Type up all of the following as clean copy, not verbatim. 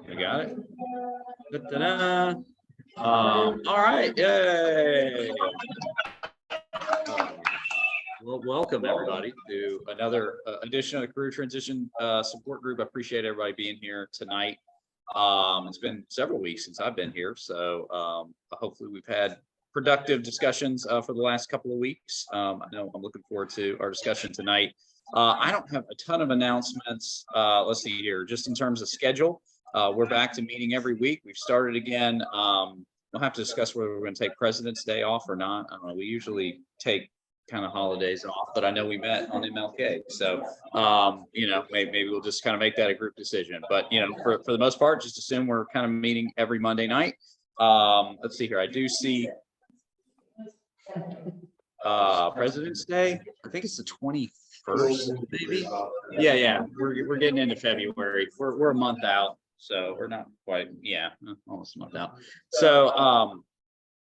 We got it. Da-da-da. All right, yay. Well, welcome everybody to another edition of the Career Transition Support Group. I appreciate everybody being here tonight. It's been several weeks since I've been here, so hopefully we've had productive discussions for the last couple of weeks. I know I'm looking forward to our discussion tonight. I don't have a ton of announcements. Let's see here, just in terms of schedule. We're back to meeting every week. We've started again. We'll have to discuss whether we're going to take President's Day off or not. I don't know. We usually take kind of holidays off, but I know we met on MLK. So, maybe we'll just kind of make that a group decision. But, for the most part, just assume we're kind of meeting every Monday night. Let's see here. I do see President's Day. I think it's the 21st, maybe. Yeah. We're getting into February. We're a month out. So we're not quite, almost a month out. So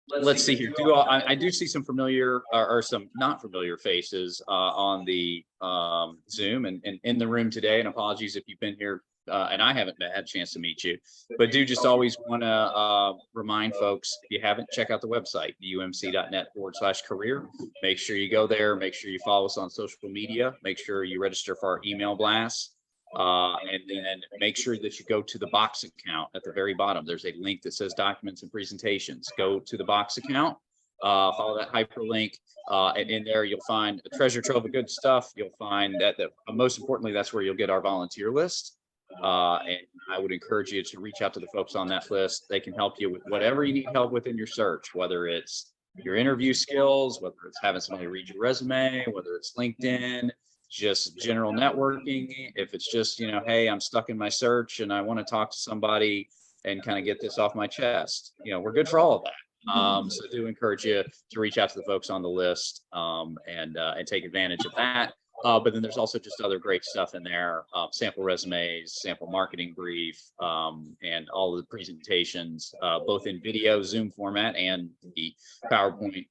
let's see here. I do see some familiar or some not familiar faces on the Zoom and in the room today. And apologies if you've been here and I haven't had a chance to meet you, but do just always want to remind folks, if you haven't, check out the website, umc.net/career. Make sure you go there. Make sure you follow us on social media. Make sure you register for our email blasts. And then make sure that you go to the Box account at the very bottom. There's a link that says documents and presentations. Go to the Box account, follow that hyperlink, and in there you'll find a treasure trove of good stuff. You'll find that most importantly, that's where you'll get our volunteer list. And I would encourage you to reach out to the folks on that list. They can help you with whatever you need help with in your search, whether it's your interview skills, whether it's having somebody read your resume, whether it's LinkedIn, just general networking. If it's just, hey, I'm stuck in my search and I want to talk to somebody and kind of get this off my chest, we're good for all of that. So I do encourage you to reach out to the folks on the list and take advantage of that. But then there's also just other great stuff in there, sample resumes, sample marketing brief, and all of the presentations, both in video Zoom format and the PowerPoint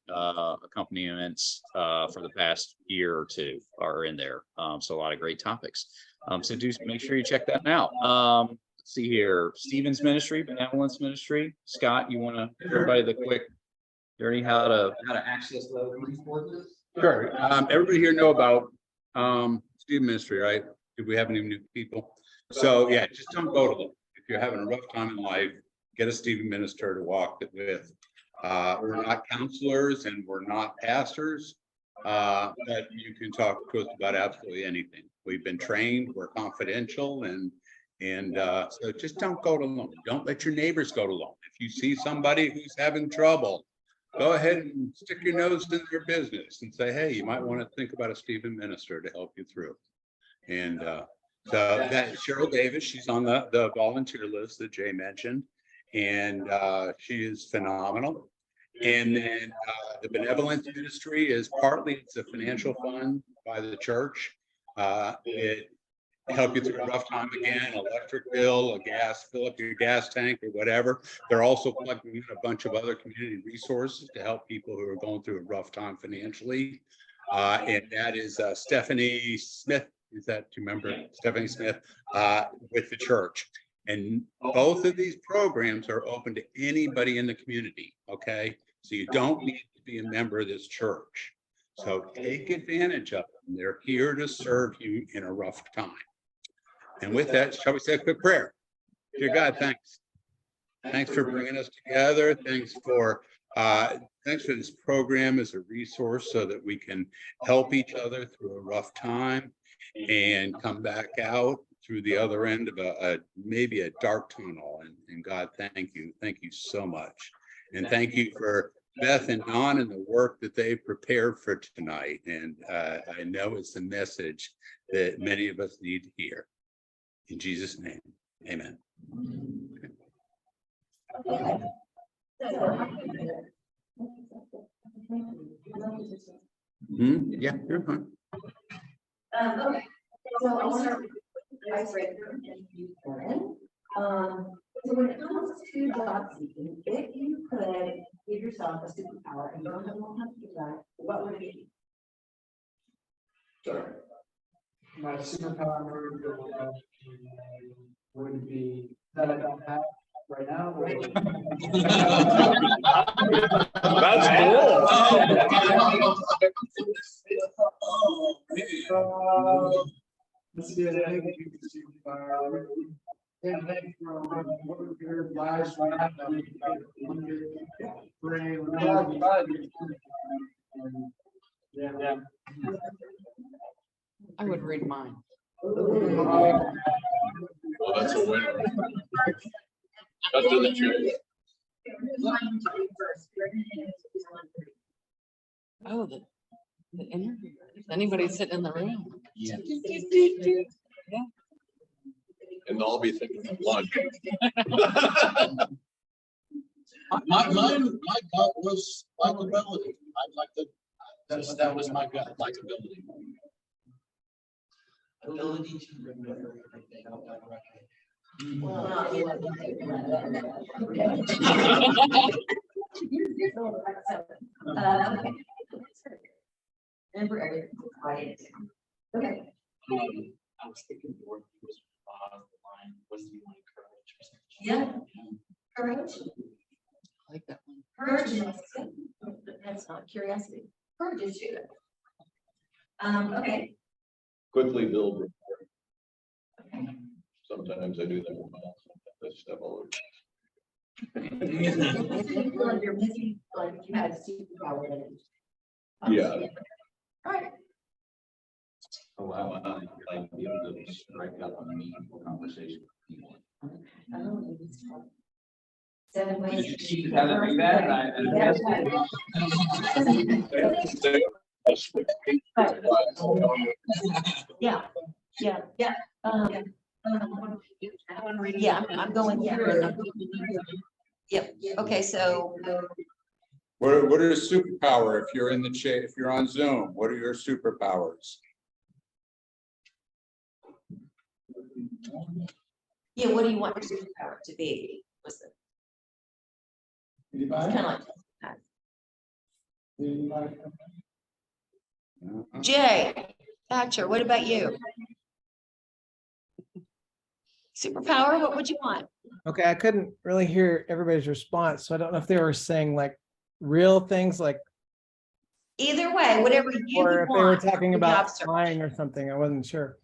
accompaniments for the past year or two are in there. So a lot of great topics. So do make sure you check that out. Let's see here, Stephen's Ministry, Benevolence Ministry. Scott, you want to give everybody the quick journey how to access those resources? Sure. Everybody here know about Stephen Ministry, right? Do we have any new people? So just don't go to them. If you're having a rough time in life, get a Stephen minister to walk it with. We're not counselors and we're not pastors, but you can talk to us about absolutely anything. We've been trained, we're confidential, and so just don't go to them. Don't let your neighbors go to them. If you see somebody who's having trouble, go ahead and stick your nose in their business and say, hey, you might want to think about a Stephen minister to help you through. And so that Cheryl Davis, she's on the volunteer list that Jay mentioned, and she is phenomenal. And then the Benevolence Ministry is it's a financial fund by the church. It help you through a rough time again, electric bill, fill up your gas tank or whatever. They're also plugging in a bunch of other community resources to help people who are going through a rough time financially. And that is Stephanie Smith. Do you remember Stephanie Smith with the church? And both of these programs are open to anybody in the community. Okay. So you don't need to be a member of this church. So take advantage of them. They're here to serve you in a rough time. And with that, shall we say a quick prayer? Dear God, thanks. Thanks for bringing us together. Thanks for this program as a resource so that we can help each other through a rough time and come back out through the other end of maybe a dark tunnel. And God, thank you. Thank you so much. And thank you for Beth and Don and the work that they prepared for tonight. And I know it's a message that many of us need to hear. In Jesus' name, amen. Yeah, you're fine. Okay, so I'll start with icebreaker and you can. So when it comes to job seeking, if you could give yourself a superpower and you don't have a long time to do that, what would it be? Sure. My superpower would That's cool. Let's see, I think you can see fire. And then from what your lives right now. Yeah. I would read mine. Well, that's a winner. That's in the chat. Oh, the interview. Anybody sitting in the room? Yeah. And I'll be thinking of lunch. My gut was likability. I'd like to, that was my gut, likability. Ability to remember everything out that Okay. Remember everything. Right. Okay. I was thinking more was the line, was the line courage or something. Yeah. Courage. I like that one. Courage is good. That's not curiosity. Courage is good. Okay. Quickly build rapport. Sometimes I do that well, sometimes I step all over. Well, you're busy, like you had a superpower. Yeah. All right. Oh, wow. Like be able to strike up a meaningful conversation with people. Oh, 7 ways. You gotta do that, Yeah, yeah. Yeah, I'm going here. Yep, okay, so. What is superpower if you're in the chat, if you're on Zoom, what are your superpowers? Yeah, what do you want your superpower to be? What's it? It's kind of like. Jay Thatcher, what about you? Superpower, what would you want? Okay, I couldn't really hear everybody's response, so I don't know if they were saying like real things like, Either way, whatever you or would if they were want. talking for about job search. flying or something. I wasn't sure.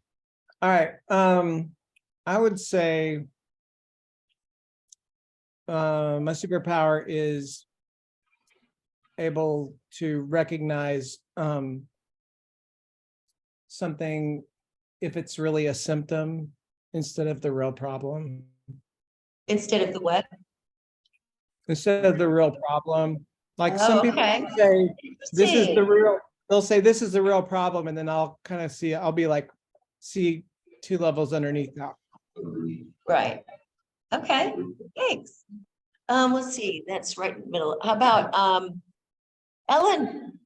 All right, I would say my superpower is able to recognize something if it's really a symptom instead of the real problem. Instead of the what? Instead of the real problem. Like Oh, some people okay. say, this is the Interesting. real, they'll say this is the real problem, and then I'll kind of see, I'll be like, see 2 levels underneath that. Right. Okay, thanks. Let's see, that's right in the middle. How about, Ellen?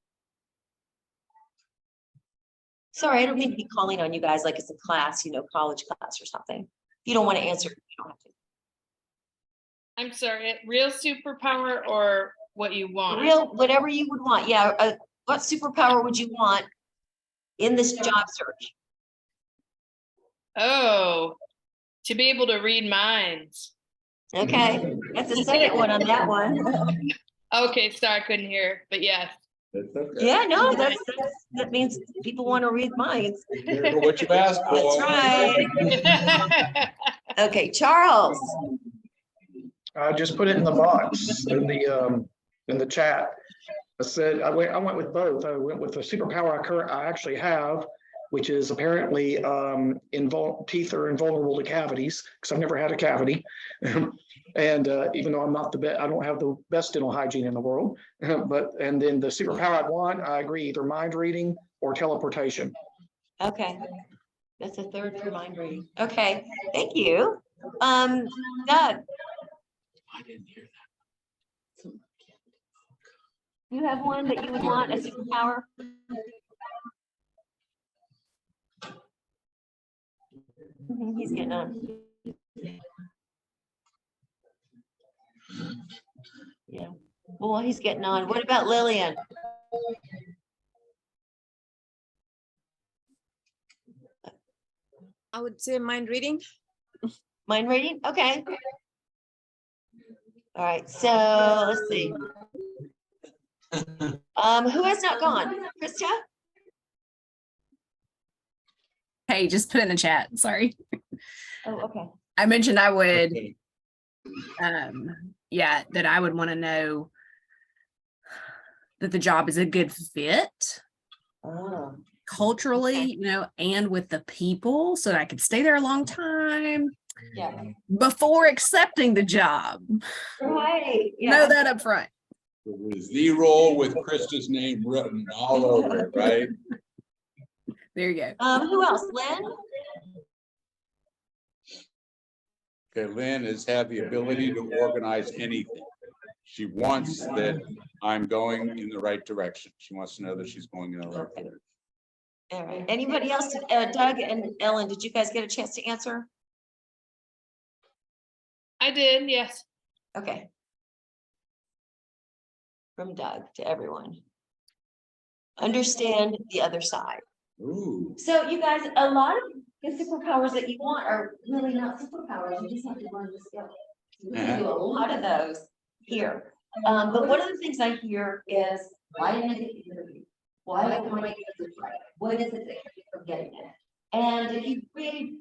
Sorry, I don't mean to be calling on you guys like it's a class, college class or something. If you don't want to answer, you don't have to. I'm sorry, real superpower or what you want? Real, whatever you would want. Yeah, what superpower would you want in this job search? Oh, to be able to read minds. Okay, that's the second one on that one. Okay, sorry, I couldn't hear, but yes. Yeah, no, that means people want to read minds. Careful what you ask That's for. right. Okay, Charles. Just put it in the box in the chat. I said, I went with both. I went with the superpower I actually have, which is apparently teeth are invulnerable to cavities because I've never had a cavity. And even though I'm not the best, I don't have the best dental hygiene in the world. And then the superpower I want, I agree, either mind reading or teleportation. Okay, that's a third for mind reading. Okay, thank you. Doug, I didn't hear that. you have one that you would want, a superpower? He's getting on. Yeah, well, he's getting on. What about Lillian? I would say mind reading. Mind reading? Okay. All right, so let's see. Who has not gone? Krista? Hey, just put it in the chat. Sorry. Oh, okay. I mentioned I would, yeah, that I would want to know that the job is a good fit Oh, culturally, and with the people so that I could stay there a long time yeah. before accepting the job. Right. Know that up front. With the role with Krista's name written all over it, right? There you go. Who else? Lynn? Okay, Lynn has had the ability to organize anything. She wants that I'm going in the right direction. She wants to know that she's going in the right direction. All right. Anybody else? Doug and Ellen, did you guys get a chance to answer? I did, yes. Okay. From Doug to everyone. Understand the other side. Ooh. So you guys, a lot of the superpowers that you want are really not superpowers. You just have to learn the skill. We can do a lot of those here. But one of the things I hear is, why didn't I get the interview? Why don't I get this right? What is it that you're getting at? And if you read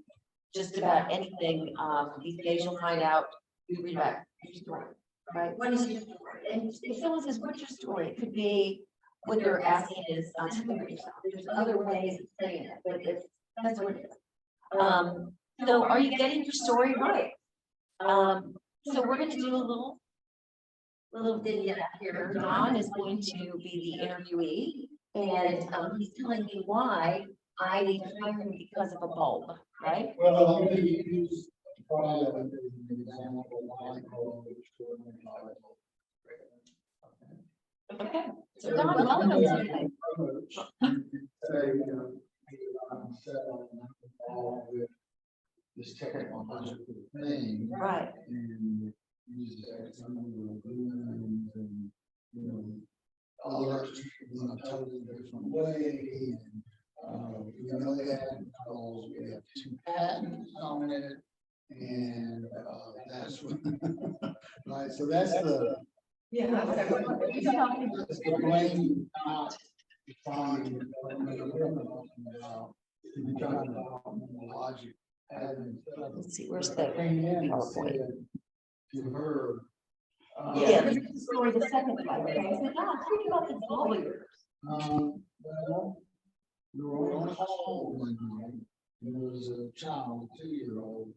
just about anything, these days you'll find out, you read about your story, right? What is your story? And if someone says, what's your story? It could be what they're asking is, tell me about yourself. There's other ways of saying it, but that's what it is. So are you getting your story right? So we're going to do a little vignette here. Don is going to be the interviewee, and he's telling me why I need to hire him because of a bulb, right? Well, I'm going to use probably an example of Okay. So Don, welcome today. Say, I'm set on involved with this technological thing. Right. And use X number of lumens and, alerts in a totally different way. And, we know that because we have 2 patents on it. And, that's what, right, so that's the. Yeah. That's the brain not defined, logic. Let's see, where's the PowerPoint? PowerPoint? To her. Yeah, this is the story, the second slide. Okay, I said, tell me about the lawyers. Well, we were on a call one night, and there was a child, 2-year-old,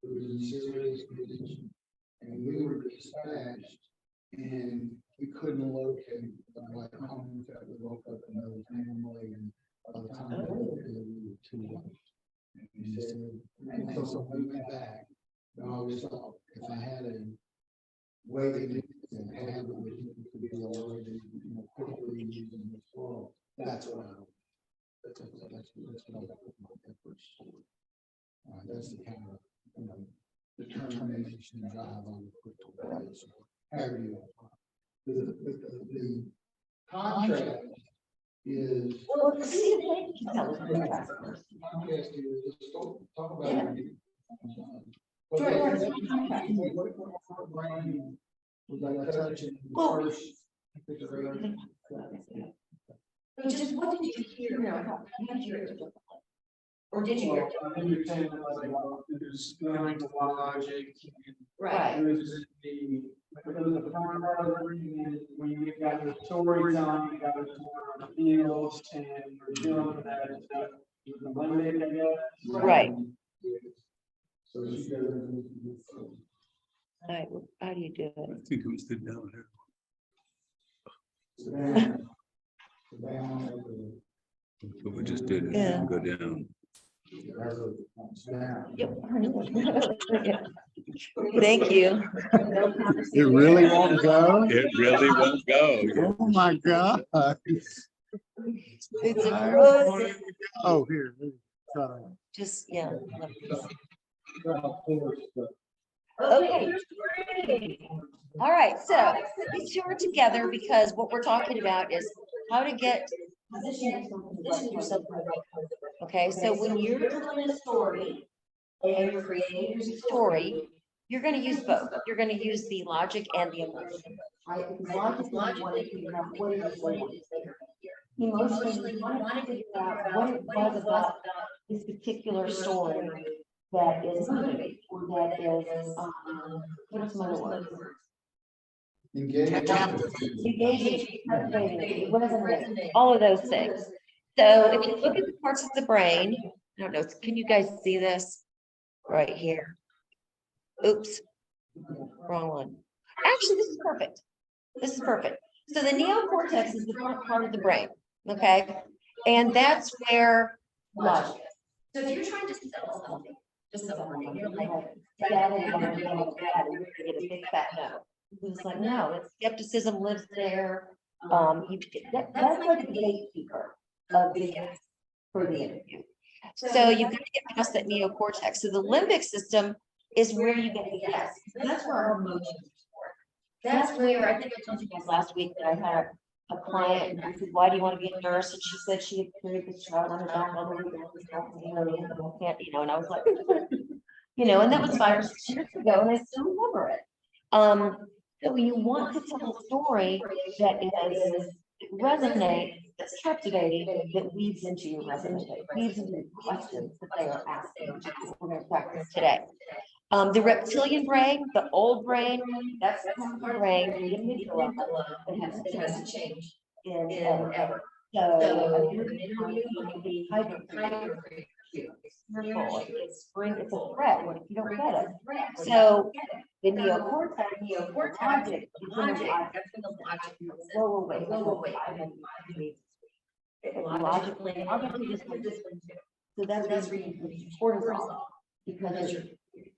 who was in serious condition. And we were dispatched, and we couldn't locate like home that we woke up another family, and by the time we were too late. And we said, and so we went back, and I always thought, if I had a way to have it where people could be alerted, quickly using this world, that's what I. That's what I put my efforts for. That's the kind of, determination and drive on the quick to. However you the contract is. Well, see, thank you. Tell us what you're asking. Contract is, let's talk about Yeah. it. Sure. Was like a touch in Well- first. So just what did you hear? How did you hear it? Or did you hear it? I understand that there's going to logic. Right. There's the primary, and when you got your stories on, you got your fields, and we're dealing with that stuff. The limited, I guess. Right. So she goes. All right, well, how do you do it? I think it was the down there. What we just did, Yeah. go down. Yep. Thank you. It really won't go? It really won't go. Oh, my God. It's a rose. Oh, here. Just, yeah. Okay. All right, so these two are together because what we're talking about is how to get position yourself. Okay, so when you're telling a story and you're creating your story, you're gonna use both. You're gonna use the logic and the emotion, right? Because logic is what it figure out what it is they want to say. Emotionally, you want to figure out what it was about this particular story that is motivating, or that is, what are some other words? Engaging. Engaging, captivating, resonating, all of those things. So if you look at the parts of the brain, I don't know, can you guys see this right here? Oops, wrong one. Actually, this is perfect. This is perfect. So the neocortex is the front part of the brain, okay? And that's where logic is. So if you're trying to sell something, just someone, you're like, "Dad, and you're gonna get a big fat no." It's like, no, it's skepticism lives there. That's like the gatekeeper of the yes for the interview. So you've got to get past that neocortex. So the limbic system is where you get the yes. That's where our emotions work. That's where, I think I told you guys last week that I had a client, and I said, why do you want to be a nurse? And she said she had carried this child on her back all the way down this house, and I was like, and that was 5 or 6 years ago, and I still remember it. So when you want to tell a story that is resonates, that's captivating, that weaves into your resume, weaves into the questions that they are asking, which is what we're going to practice today. The reptilian brain, the old brain, that's the part of the brain in the amygdala that has to change in ever. So an interview can be hyper. It's a threat if you don't get it. So the neocortex, logic, logically, I'll get to this one. So that's reading cortisol, because you're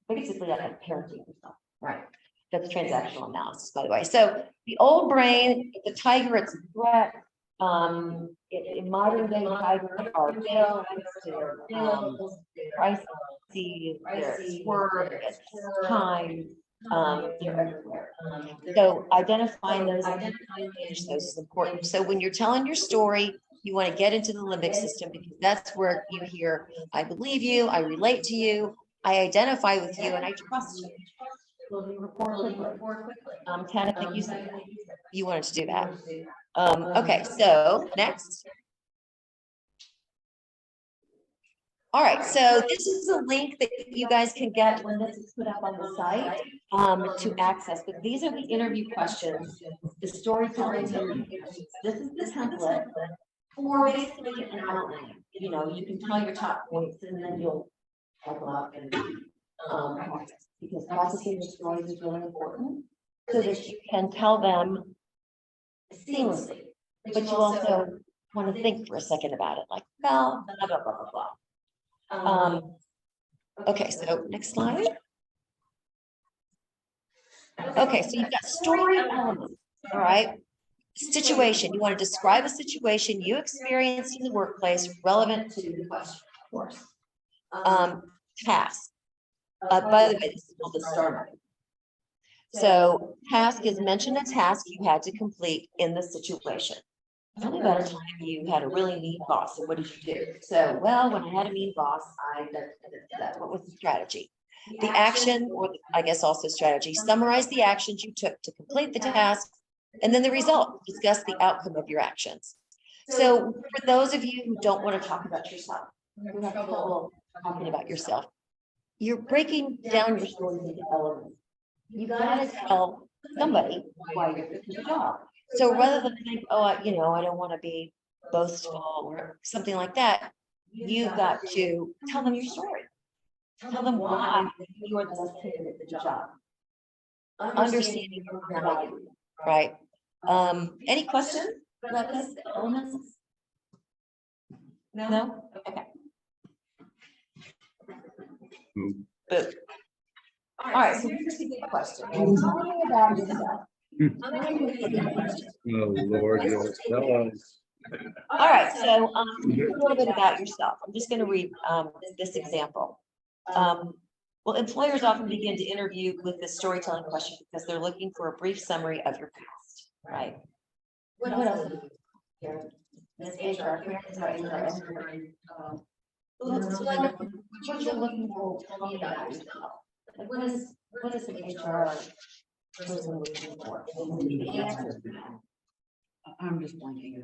basically like a parenting yourself, right? That's transactional analysis, by the way. So the old brain, the tiger, it's a threat. In modern day, tigers are bills, they're crises, they're swerve, it's time, they're everywhere. So identifying those is important. So when you're telling your story, you want to get into the limbic system, because that's where you hear, I believe you, I relate to you, I identify with you, and I trust you. Ken, I think you said that. You wanted to do that. Okay, so next. All right, so this is a link that you guys can get when this is put up on the site to access. But these are the interview questions, the storytelling interview questions. This is the template for basically an outline. You can tell your top points, and then you'll type up and practice, because practicing the stories is really important so that you can tell them seamlessly. But you also want to think for a second about it, like, well, blah, blah, blah, blah, blah. Okay, so next slide. Okay, so you've got story elements, all right? Situation, you want to describe a situation you experienced in the workplace relevant to the question, of course. Task. By the way, this is called the STAR method. So task is mention a task you had to complete in the situation. Tell me about a time you had a really mean boss, and what did you do? So, well, when I had a mean boss, what was the strategy? The action, or I guess also strategy, summarize the actions you took to complete the task, and then the result, discuss the outcome of your actions. So for those of you who don't want to talk about yourself, who have trouble talking about yourself, you're breaking down your stories into elements. You've got to tell somebody why you're doing the job. So rather than think, oh, I don't want to be boastful or something like that, you've got to tell them your story. Tell them why you are the best candidate for the job. Understanding your value, right? Any questions about this elements? No? Okay. Good. All right, so here's a good question. Tell me about yourself. Oh, Lord, you'll tell us. All right, so a little bit about yourself. I'm just going to read this example. Well, employers often begin to interview with this storytelling question because they're looking for a brief summary of your past, right? What else? This HR, what you're looking for, tell me about yourself. Like, what is an HR person looking for? The answer. I'm just blanking.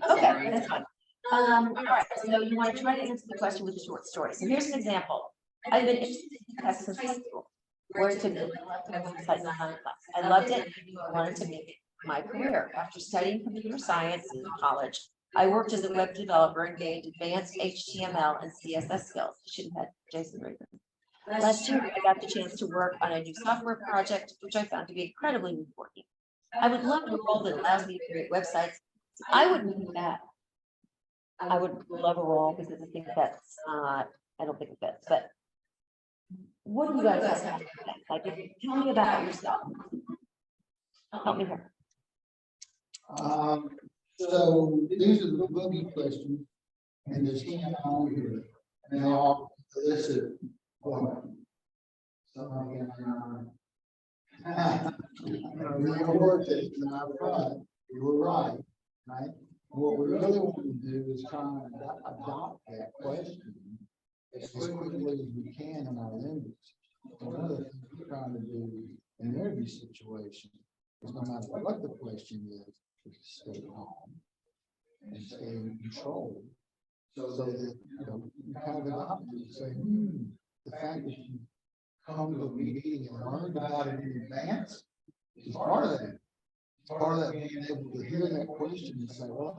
Okay, that's fine. All right, so you want to try to answer the question with a short story. So here's an example. I've been interested in tech since high school. Where to build a website on class. I loved it. I wanted to make it my career. After studying computer science in college, I worked as a web developer and gained advanced HTML and CSS skills. Should have had Jason Reagan. Last year, I got the chance to work on a new software project, which I found to be incredibly important. I would love a role that allows me to create websites. I would do that. I would love a role because I think that's I don't think it fits, but what do you guys have to say? Like, tell me about yourself. Help me here. So these are the boogie questions, and there's 10 on here, and they all elicit what? Somebody real work it, and I tried. You were right, right? What we really want to do is try and adopt that question as quickly as we can in our language. One of the things we're trying to do in an interview situation is no matter what the question is stay calm and stay in control. So that, you kind of adopt it and say, the fact that you come to a meeting and learned about it in advance is part of that. It's part of that being able to hear that question and say, well,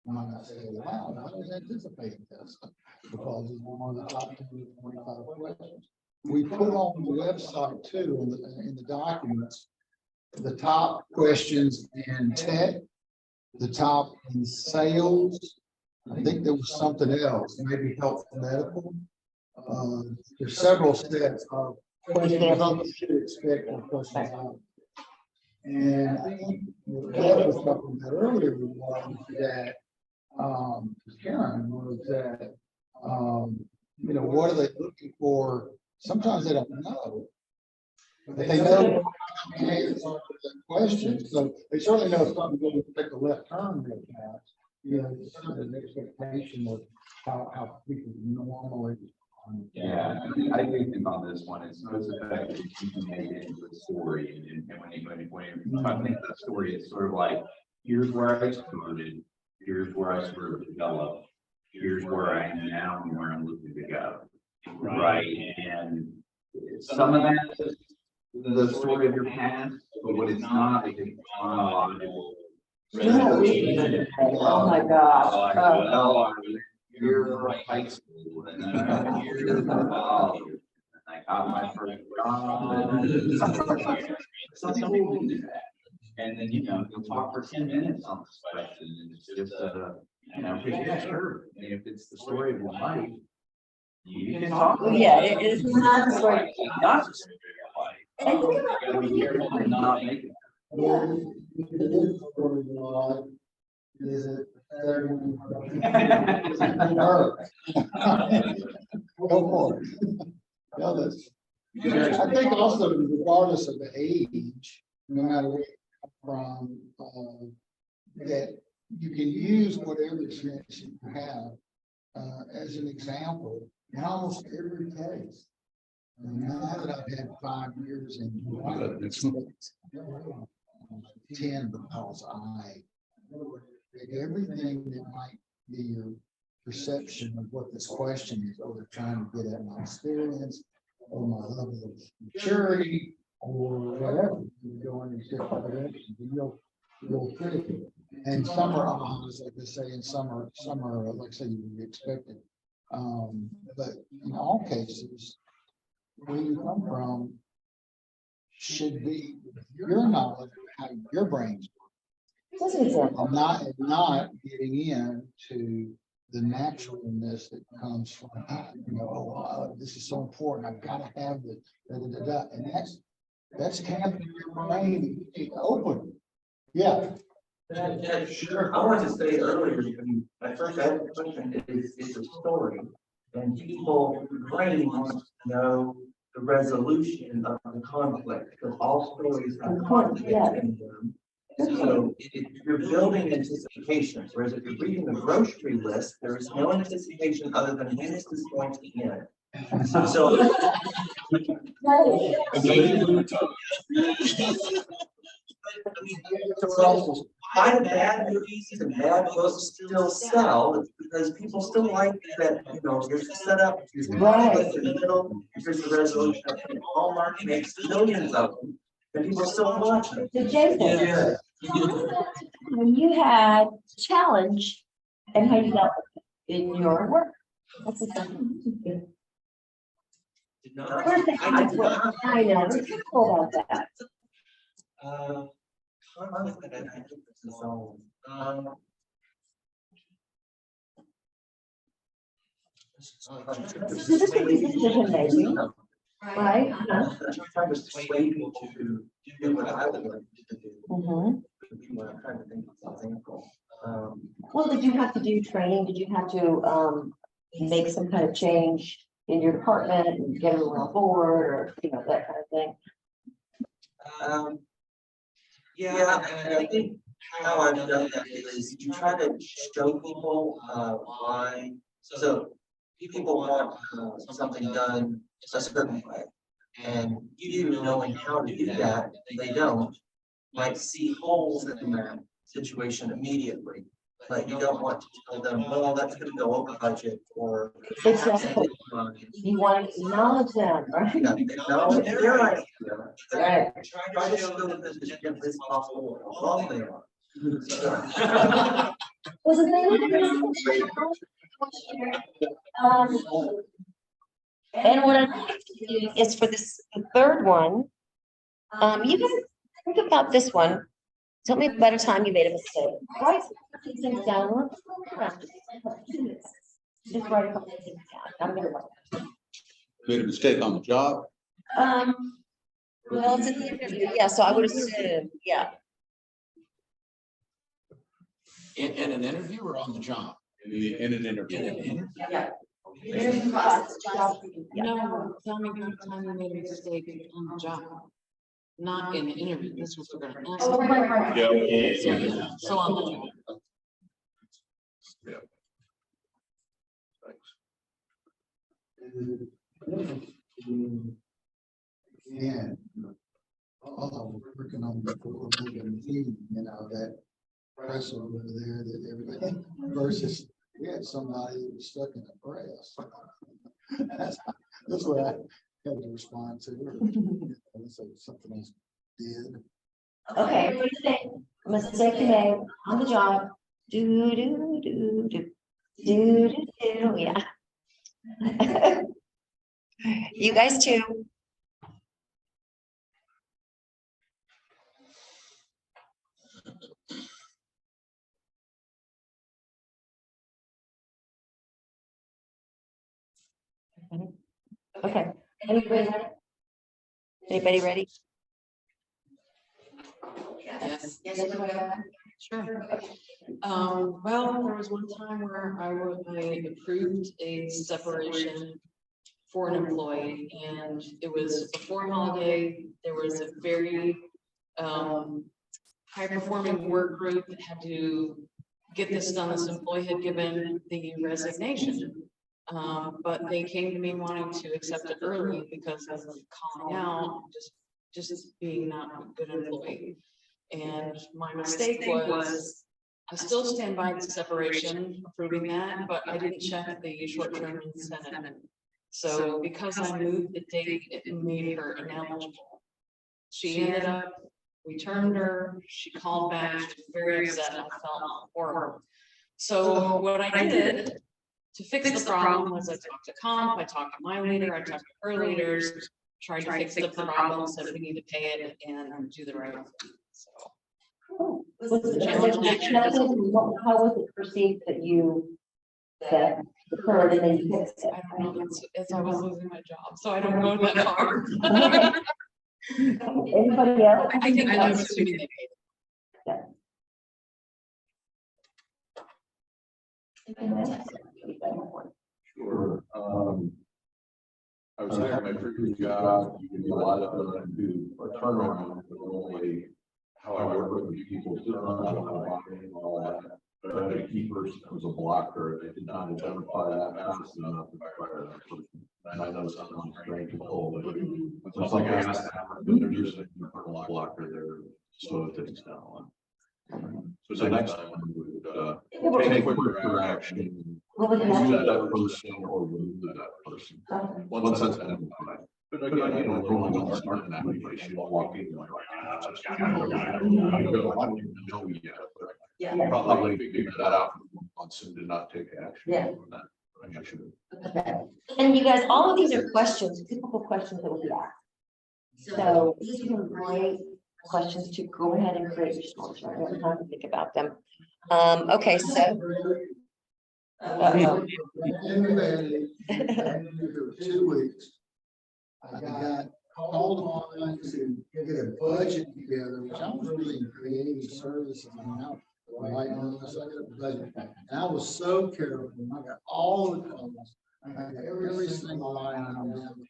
I'm not gonna say it loud, I was anticipating this because it's one of the top 25 questions. We put on the website too, in the documents, the top questions in tech, the top in sales. I think there was something else, maybe health and medical. There's several sets of questions you should expect on questions out. And I think Kevin was talking about earlier was that Karen was that what are they looking for? Sometimes they don't know. But they know the answer to that question. So they certainly know if something goes to take a left turn real fast. There's an expectation of how people normally. Yeah, I think on this one, it's most effective if you can make it into a story. And when I think the story is sort of like, here's where I started, here's where I sort of developed, here's where I am now and where I'm looking to go. Right. And some of that is the story of your past, but what it's not is it's chronological. Oh my gosh. Well, year of high school, and then I got years of college, and I got my first job. Some people will do that. And then, you'll talk for 10 minutes on this question, and it's just, because yeah, sure, and if it's the story of your life, you can talk. Yeah, it is not the story. Not the story of your life. You gotta be careful to not make it. Is it? I think also, regardless of the age, no matter where you come from, that you can use whatever experience you have as an example in almost every case. And now that I've had 5 years in 10 because everything that might be your perception of what this question is, or they're trying to get at my experience or my level of maturity or whatever, you go in these different directions, and you'll fit it. And some are ahas, like they say, and some are like say you would be expected. But in all cases, where you come from should be your knowledge of how your brains work. I'm not getting into the naturalness that comes from, this is so important. I've got to have the and that's camping your brain. It's open. Yeah. Sure. I wanted to say earlier, my first question is it's a story, and people, the brain wants to know the resolution of the conflict, because all stories have conflict in them. So if you're building anticipation, whereas if you're reading the grocery list, there is no anticipation other than when is this going to end. So. Why the bad movies and bad books still sell, it's because people still like that, you know, there's a setup, there's conflict in the middle, there's a resolution. And Hallmark makes millions of them, and people still watch them. So Jason, Yeah. when you had challenge and how you dealt with it in your work. What's the second? Did not- First thing, I did not. I know, it's cool about that. Conflict that I think is all, Decision making, right? I'm trying to persuade people to do what I would like to do. Mhm. When I'm trying to think of something. Well, did you have to do training? Did you have to make some kind of change in your department and get everyone on board or, you know, that kind of thing? Yeah, and I think how I've done that is you try to show people why. So people want something done a certain way. And you knowing how to do that, they don't, might see holes in that situation immediately. But you don't want to tell them, well, that's gonna go over budget or. Exactly. You want to acknowledge them, right? Yeah, acknowledge their idea. Right. Try to show them this is possible, how wrong they are. Was the thing. And what I'd like to do is for this, the third one, you guys think about this one. Tell me about a time you made a mistake. Write these things down. Just write a couple of things down. I'm gonna write. Made a mistake on the job. Well, it's in the interview. Yeah, so I would assume, yeah. In an interview or on the job? In an interview. Yeah. No, tell me about the time you made a mistake on the job. Not in the interview, this was we're gonna ask. Oh, right. Yeah. So on the job. Yeah. Oh, we're working on the team, you know, that press over there that everybody versus we had somebody that was stuck in the press. That's what I had to respond to. Or so something else did. Okay, what do you think? Mistake you made on the job. Do, do, do, do. Do, do, do, yeah. You guys too. Okay, anybody ready? Anybody ready? Yes. Sure. Well, there was one time where I approved a separation for an employee, and it was before holiday. There was a very high performing work group that had to get this done. This employee had given the resignation. But they came to me wanting to accept it early because of calling out, just being not a good employee. And my mistake was, I still stand by the separation, approving that, but I didn't check the short-term incentive. So because I moved the date, it made her ineligible. She ended up, we termed her, she called back, she was very upset, I felt horrible. So what I did to fix the problem was I talked to comp, I talked to my leader, I talked to her leaders, tried to fix the problem, said we need to pay it and do the right thing, so. How was it perceived that occurred and then you fixed it? I don't know, as I was losing my job, so I don't go that far. Anybody else? I think I was assuming they paid it. Sure. I was at my previous job, you can do a lot of them do a turnaround, but only how I work with people, still and all that. But I had a key person that was a blocker, they did not identify that fast enough to fire that person. I know something strange to pull, but it's like I asked, but they're just a blocker there, slow things down. So next time we would, take quicker action, What would use happen? that person or remove that person. Once that's identified. But again, you know, we're only gonna start in that way, they should walk in like, I don't even know yet, but Yeah. probably figure that out for months and did not take action. Yeah. on that. I should. Okay. And you guys, all of these are questions, typical questions that will be asked. So these are great questions to go ahead and create your stories. I don't have time to think about them. Okay, so. Uh-oh. For 2 weeks. I got called on to get a budget together, which I was really in creative services. Right on the side of the budget. And I was so careful. I got all the colors. I got every single line item down.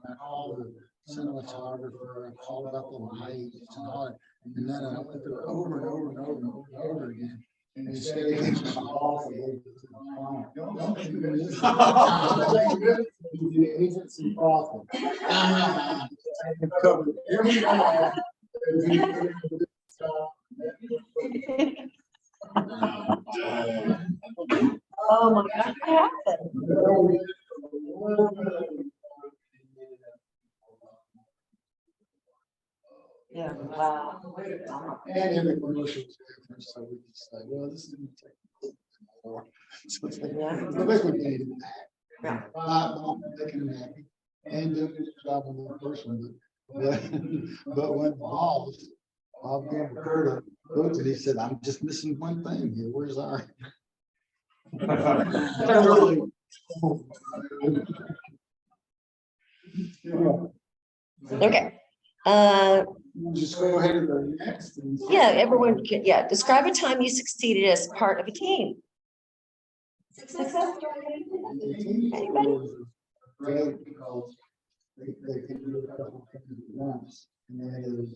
I called the cinematographer, I called about the lights and all that. And then I went through it over and over and over and over and over again. And instead of getting off, don't do this. You do agency profit. Covered every line. Oh my gosh, what happened? Yeah, wow. And every commercial was different, so we just like, well, this is gonna take more. So it's like, so basically we needed Yeah. making them happy and doing a good job on the first one, but when Bob Curtis looked and he said, I'm just missing one thing here, where's our? Okay. Just go ahead and go next. Yeah, everyone, yeah, describe a time you succeeded as part of a team. Success story. Anybody? Great, because they can do a couple of things at once, and that is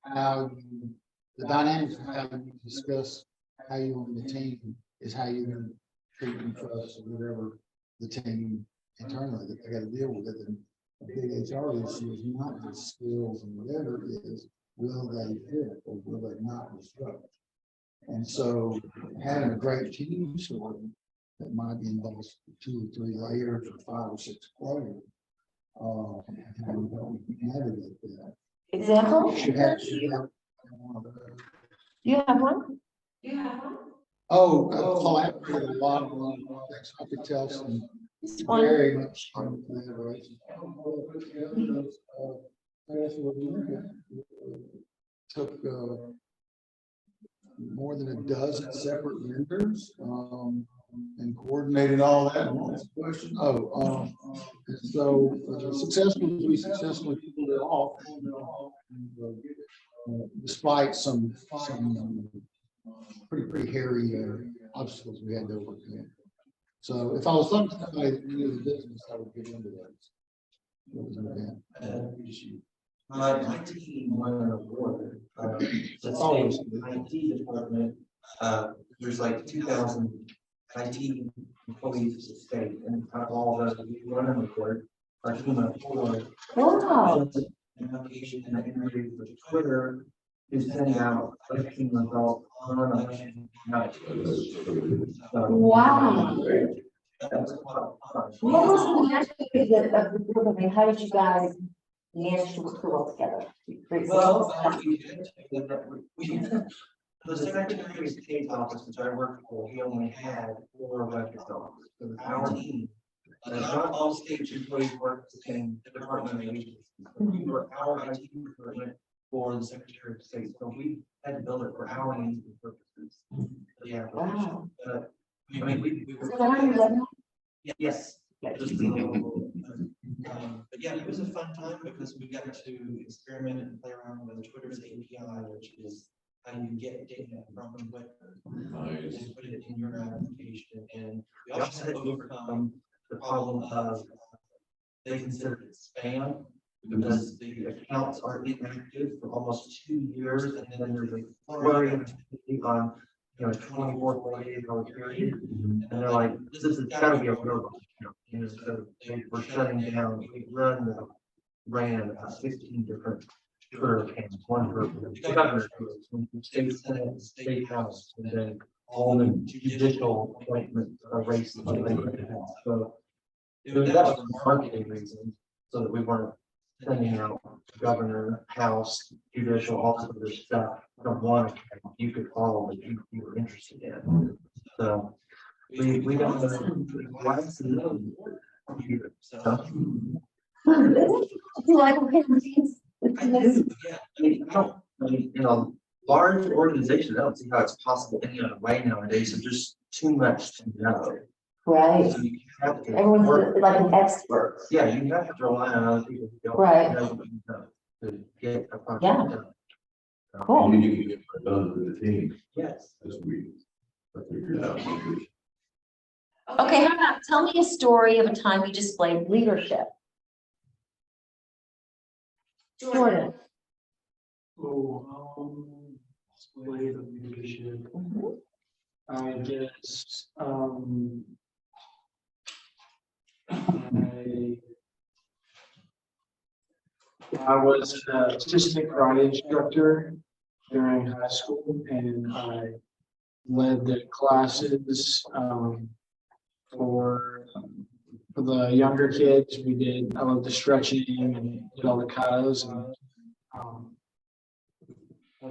how you, the dynamics of how you discuss how you want the team is how you're gonna treat and trust or whatever the team internally that they gotta deal with it. And a big HR issue is not just skills and whatever it is, will they fit or will they not disrupt? And so having a great team story that might be involved 2 or 3 layers or 5 or 6 players. And navigate that. Example? Should have. You have one? Oh, I collaborated a lot on projects. I could tell some very much strong collaboration. Took more than a dozen separate vendors, and coordinated all that. And what's the question? And so successfully, we successfully pulled it off, despite some pretty hairy obstacles we had to overcome. So if I was talking to somebody that knew the business, I would get into that. It was an event issue. My team won an award. The Oh. state IT department, there's like 2,000 IT employees in the state, and out of all of us, we won an award. Our team of 4. Wow. An application and an interview with Twitter is sending out election results on election night. Wow. That's a lot of fun. What was the magic of the group? I mean, how did you guys manage to work so well together? Well, the Secretary of State's office, which I worked for, he only had 4 elected officers. So our team, not all state employees work the same department of agencies. We were our IT department for the Secretary of State, so we had to build it for our needs and purposes. Yeah. Wow. I mean, we Is that on your webinar? yes. Yes. Just a little, but yeah, it was a fun time because we got to experiment and play around with Twitter's API, which is how you get data from Twitter. And put it in your application, and we also had to overcome the problem of they consider it spam because the accounts are inactive for almost 2 years, and then there's a flurry of activity on you know, 24, 48 hour period. And they're like, this is gotta be a real, you know, so we're shutting down, ran 15 different Twitter accounts, one for the governor, state senate, state house, and then all the judicial appointments are races. So it was that was marketing reasons, so that we weren't sending out governor, house, judicial, all this other stuff from one account you could follow that you were interested in. So we don't why is it no computer stuff? In a large organization, I don't see how it's possible any other way nowadays. There's just too much to know. Right. So you have to Everyone's work. like an expert. Yeah, you have to rely on other people who don't Right. know what you know to get a project Yeah. done. Cool. And you can get it done with the team, Yes. as we figured out. Okay, how about, tell me a story of a time you displayed leadership. Jordan. Display of leadership. Mhm. I guess, I was an assistant karate instructor during high school, and I led the classes, for the younger kids. I love the stretching and did all the katas, and,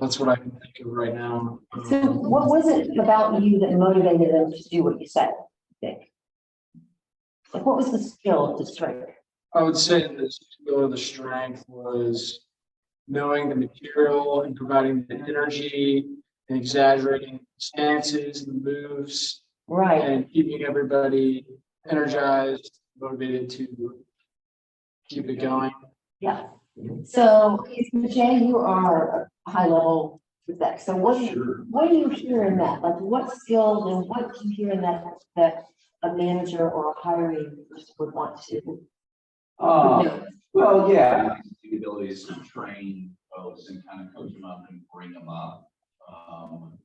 that's what I can think of right now. So what was it about you that motivated them to do what you said? You think? Like, what was the skill of the strength? I would say the skill of the strength was knowing the material and providing the energy and exaggerating stances and moves Right. and keeping everybody energized, motivated to keep it going. Yeah. So, Jay, you are a high level exec. So what do you hear in that? Like, what skills and what do you hear in that a manager or a hiring person would want to? Well, yeah, the abilities to train folks and kind of coach them up and bring them up. I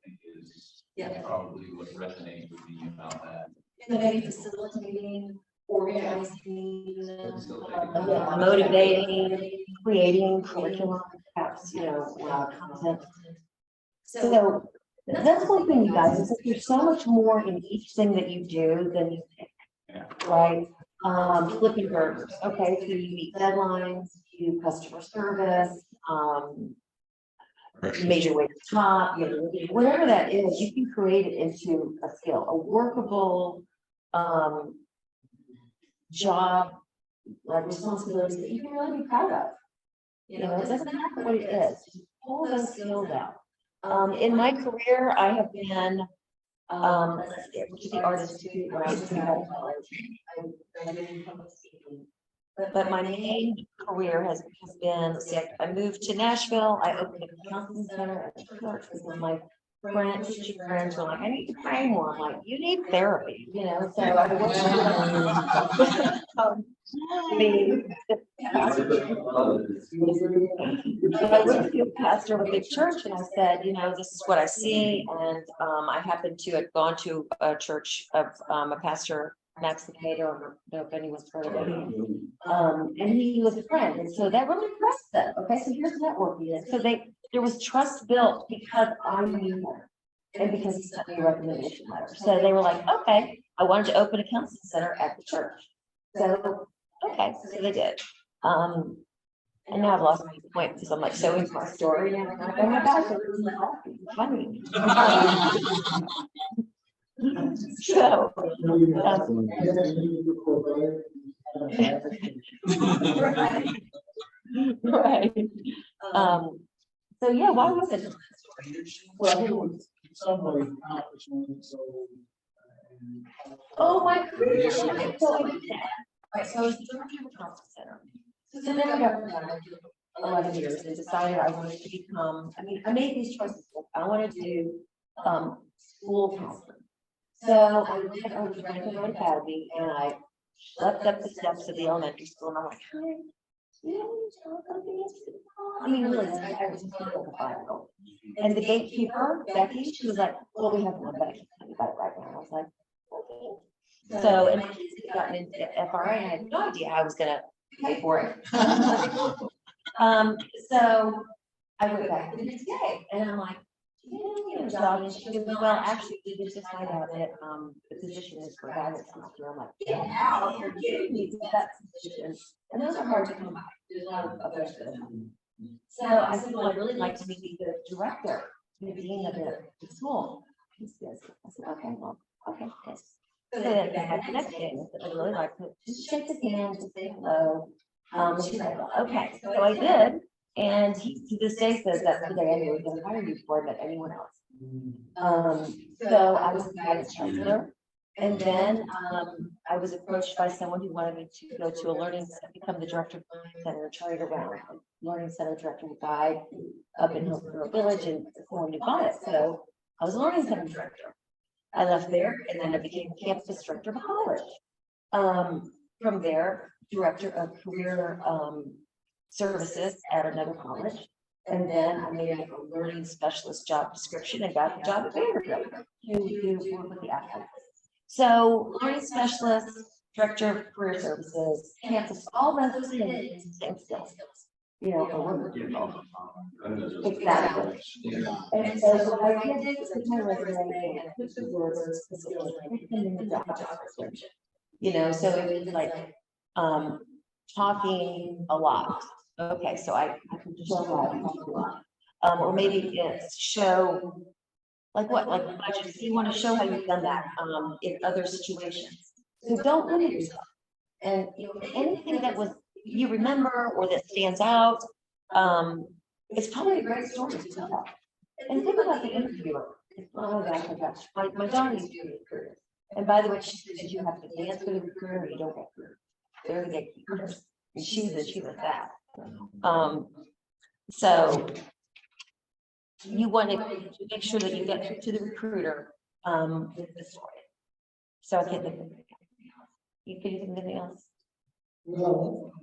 think is probably what resonates with me about that. Maybe facilitating, organizing, motivating, creating curriculum, perhaps, content. So that's one thing, you guys, is that there's so much more in each thing that you do than you think, right? Flipping burgers. Okay, so you meet deadlines, you do customer service, you made your way to the top, whatever that is, you can create it into a skill, a workable job, like responsibilities that you can really be proud of. It doesn't matter what it is, just pull those skills out. In my career, I have been the artist too, right? But my main career has been, I moved to Nashville, I opened a counseling center at the church because my teaching friends were like, I need to pray more. I'm like, you need therapy, so I went to a pastor of a big church and I said, this is what I see. And I happened to have gone to a church of a pastor, Max Lucado, I don't know if anyone's heard of him. And he was a friend. And so that really impressed them. Okay, so here's networking. So there was trust built because I knew him and because he sent me a recommendation letter. So they were like, okay, I wanted to open a counseling center at the church. So, okay, so they did. And now I've lost my point because I'm like so into my story now. I'm like, oh my gosh, it was funny. So, right. So yeah, why was it? Oh my goodness. So I did that. Right, so I was the director of a counseling center. So then I got done 11 years and decided I wanted to become, I made these choices. I wanted to do school counseling. So I went over to Franklin Road Academy and I leapt up the steps of the elementary school and I'm like, hi, I mean, really, I was just a while. And the gatekeeper, Becky, she was like, well, we have one, but I can't tell you about it right now. I was like, okay. So, and my kids had gotten into FRA, I had no idea I was gonna pay for it. So I went back the next day and I'm like, you know, job, and she goes, well, actually, we did just find out that, the position is for guidance counselor. I'm like, get out, you're kidding me, that's position. And those are hard to come by. There's a lot of others that have. So I said, well, I'd really like to meet the director, the dean of the school. He says, I said, okay, well, okay, yes. So then the next day, I said, I'd really like to just shake his hand, just say hello. She's like, okay, so I did. And he to this day says that's the day I knew he was gonna hire you for than anyone else. So I was the guidance counselor. And then I was approached by someone who wanted me to go to a learning center, become the director of learning center, charted around learning center director and guide up in Hillsborough Village, and someone who bought it. So I was a learning center director. I left there and then I became campus director of college. From there, director of career services at another college. And then I made a learning specialist job description and got the job at Vanderbilt to work with the athletes. So learning specialist, director of career services, campus, all those things, same skills. You know, for women. Exactly. And so what I did is put my resume and put the words, the skills, everything in the job description. You know, so it was like talking a lot. Okay, so I can show a lot. Or maybe it's show like what, like budgets. You want to show how you've done that in other situations. So don't limit yourself. And you know, anything that was you remember or that stands out, it's probably a great story to tell. And think about the interviewer. Oh my gosh, my daughter is doing recruiter. And by the way, she says you have to dance with a recruiter or you don't get recruiter. They're the gatekeepers. And she was that. So you want to make sure that you get to the recruiter with the story. So I can't think of anything else. You can think of anything else? Well,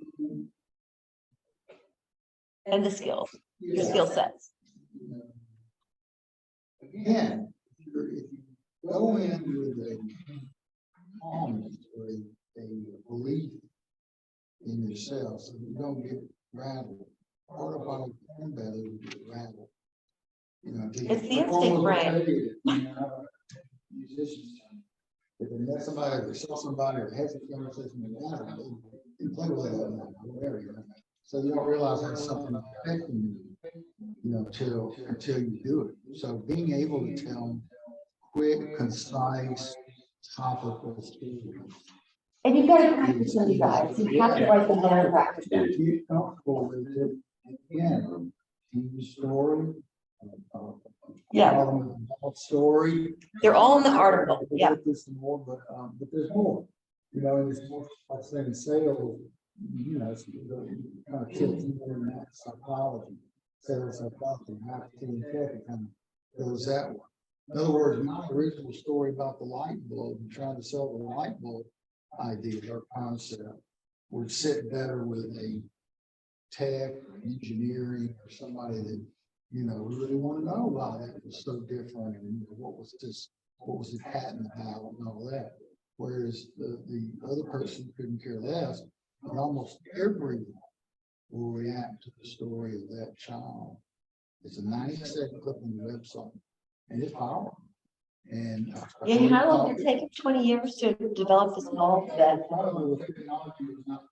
And the skills, your skill sets. again, if you go in with a calmness or a belief in yourself, so you don't get rattled. Part of why we can better is get rattled. You know, It's the instinct brain. Musicians, if they met somebody, or they saw somebody, or had a conversation with them, they play with it in that area. So you don't realize that's something affecting you know, until you do it. So being able to tell quick, concise, topical stories. And you've got to practice them, you guys. You have to write them down and practice them. If you're comfortable with it, again, TV story. Yeah. Story. They're all in the article. Yeah. There's more, but there's more. You know, and it's more like saying sales. You know, it's kind of tips more in that psychology. Sales psychology, marketing, tech, it kind of goes that way. In other words, my original story about the light bulb and trying to sell the light bulb idea or concept would sit better with a tech, engineering, or somebody that, you know, really want to know why that was so different and what was the patent about and all that. Whereas the other person couldn't care less, and almost everyone will react to the story of that child. It's a 90-second clip on the website, and it's powerful. And Yeah, how long did it take? 20 years to develop this bulb that? Probably the technology was not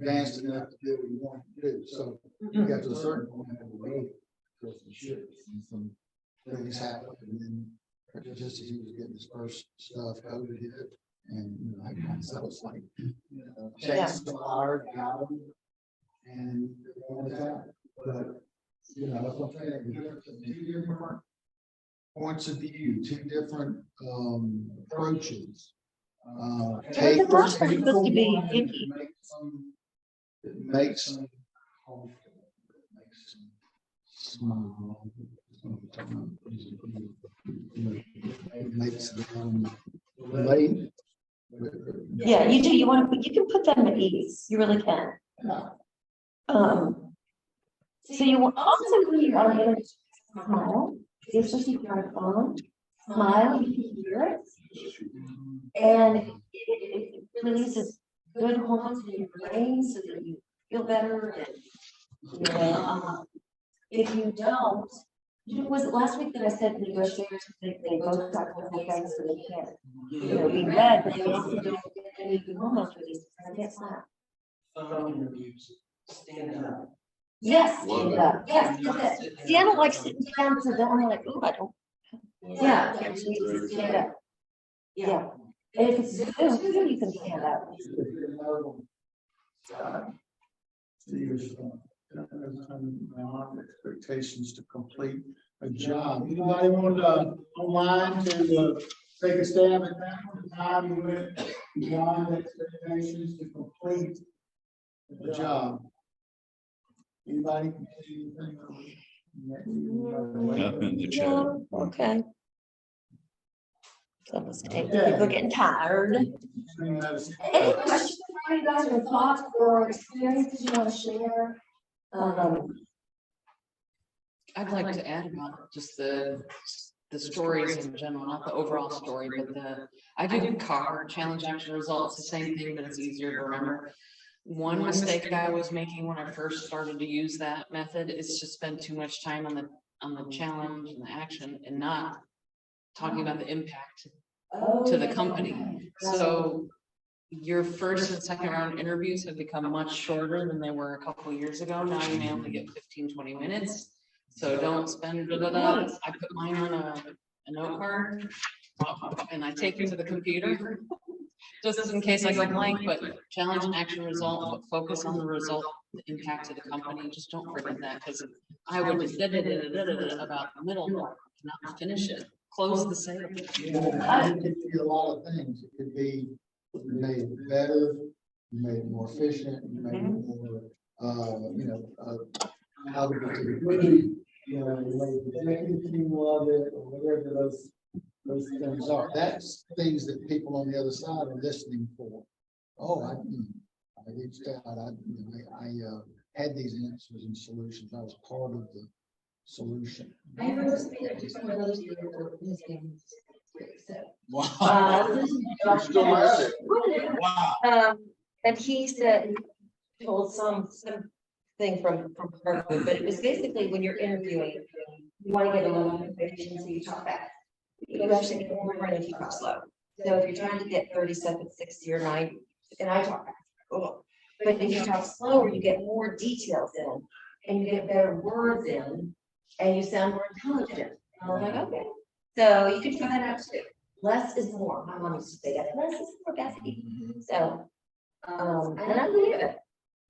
advanced enough to do what we wanted to do. So we got to a certain point and we waited because the shit and some things happened. And then just as he was getting his first stuff, COVID hit, and you know, so it's like, you know, chased the fire, got him, and on the time. But you know, that's what I'm saying. Two different points of view, two different approaches. But the first one's supposed to be icky. It makes them smile. It makes them relate. Yeah, you do. You can put them at ease. You really can. So you will also when you're on the smile, especially if you're on the phone, smile, you can hear it. And it releases good hormones in your brain so that you feel better. And, you know, if you don't, was it last week that I said negotiators, they both got couple things so they can't, you know, be read, but they also don't get any good hormones released. I guess not. Phone interviews, stand up. Yes, stand up. Yes, that's it. See, I don't like sitting down, so then I'm like, oh, I don't. Yeah, you need to stand up. Yeah, and if it's Zoom, too, you can stand up. Expectations to complete a job. Anybody want to online to take a stab at that one? Time you went beyond expectations to complete the job. Anybody can see anything? Nothing in the chat. No, okay. Someone's people are getting tired. Any questions for you guys, or thoughts or experiences you want to share? I'd like to add about just the stories in general, not the overall story, but I do CAR, challenge action results, the same thing, but it's easier to remember. One mistake I was making when I first started to use that method is to spend too much time on the challenge and the action and not talking about the impact to the company. So your first and second round interviews have become much shorter than they were a couple of years ago. Now you may only get 15-20 minutes. So don't spend, I put mine on a note card and I take it to the computer just in case I go blank, but challenge and action result, but focus on the result, the impact to the company. Just don't forget that, because I would just about the middle, not finish it, close the sale. Yeah, it could be a lot of things. It could be made it better, made it more efficient, made it more, palatable to the community. You know, made the executive team love it, or whatever those things are. That's things that people on the other side are listening for. Oh, I reached out. I had these answers and solutions. I was part of the solution. I remember speaking to some of those people in his games. Wow. Still at it. Wow. And he said, he told some thing from Harvard, but it was basically when you're interviewing, you want to get a little information, so you talk fast. You actually get more running if you talk slow. So if you're trying to get 30 seconds, 60 or 90, and I talk fast. Oh. But if you talk slower, you get more details in, and you get better words in, and you sound more intelligent. And I was like, okay. So you can try that out too. Less is more. My mom used to say that. Less is more, Bessie. So, and I believe it.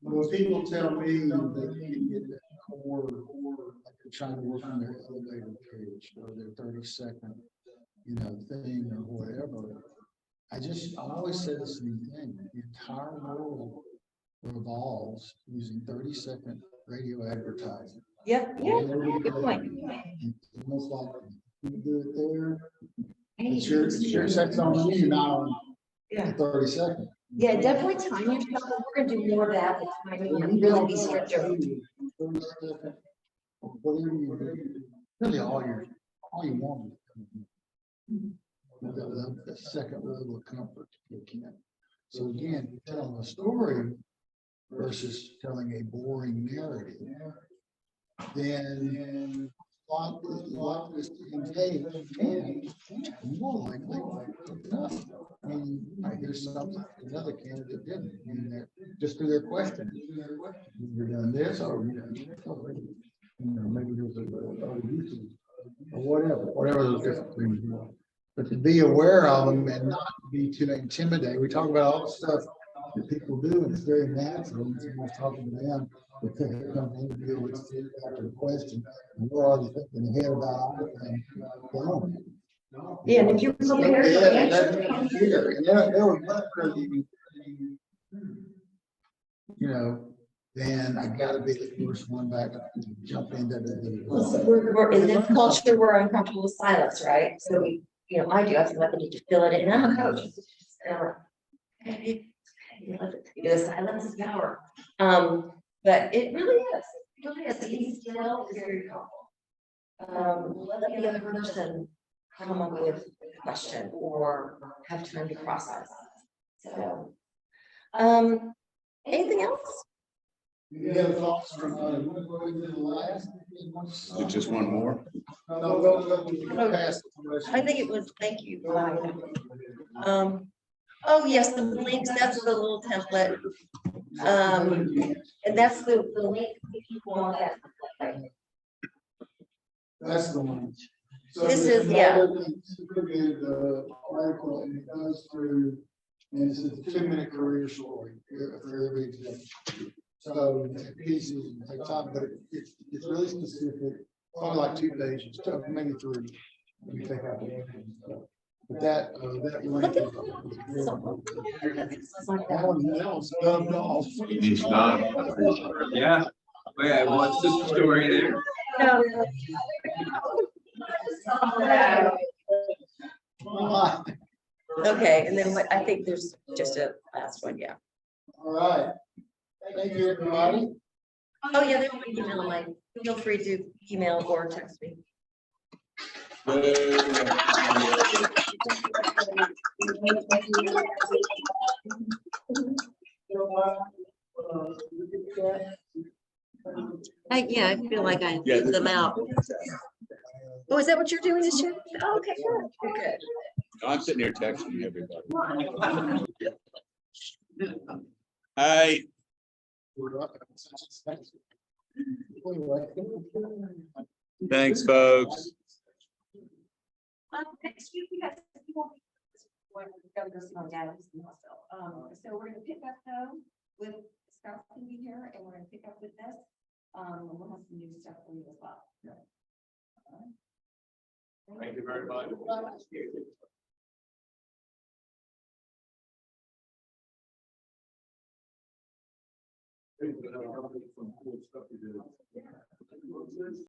When people tell me they can't get that core, like they're trying to work on their elevator pitch or their 30-second, thing or whatever, I always say the same thing. The entire world revolves using 30-second radio advertising. Yep. Yeah. Good point. It's almost like you do it there. It's your sex on you, not on 30 seconds. Yeah, definitely time yourself. We're gonna do more of that. Really be stricter. 30 seconds, whatever you do, really all you want. The second level of comfort you can. So again, telling a story versus telling a boring narrative, then lot is engaged and more likely enough. I mean, I hear something another candidate didn't, just through their question. You're doing this, or maybe there's or whatever those different things are. But to be aware of them and not be too intimidated. We talk about all the stuff that people do, and it's very natural. When someone's talking to them, they come in and deal with after the question, and we're already thinking ahead about everything. Yeah, and if you're prepared for the answer, and there was one really, then I gotta be the first one back to jump into the. we're in this culture, we're uncomfortable with silence, right? So we, I do. I feel like I need to fill it in. And I'm a coach. The silence is power. But it really is, it's still very helpful. Let the other person come up with a question or have time to process. So, anything else? You have thoughts from, what we did last? Is it just one more? No, go past the question. I think it was, thank you. Oh, yes, the links, that's the little template. And that's the link if you want that. That's the one. So This there's is- yeah. another super good, article, and it goes through, and it's a 2-minute career story for every executive. So pieces and take time, but it's really specific, only like 2 pages, maybe 3. You take out the end. But that link is. That one else dubbed off. It's not. Yeah. Yeah, what's the story there? Okay, and then I think there's just a last one, yeah. All right. Thank you, everybody. Oh, yeah, they want to email my, feel free to email or text me. Yeah, I feel like I Yeah. them out. Oh, is that what you're doing this year? Oh, okay, good, good. I'm sitting here texting everybody. Hi. Thanks, folks. Next week, we got people. We're gonna go see my dad. So we're gonna pick up though with Scott's gonna be here and we're gonna pick up with this. And we'll have some new stuff for you as well. Thank you very much.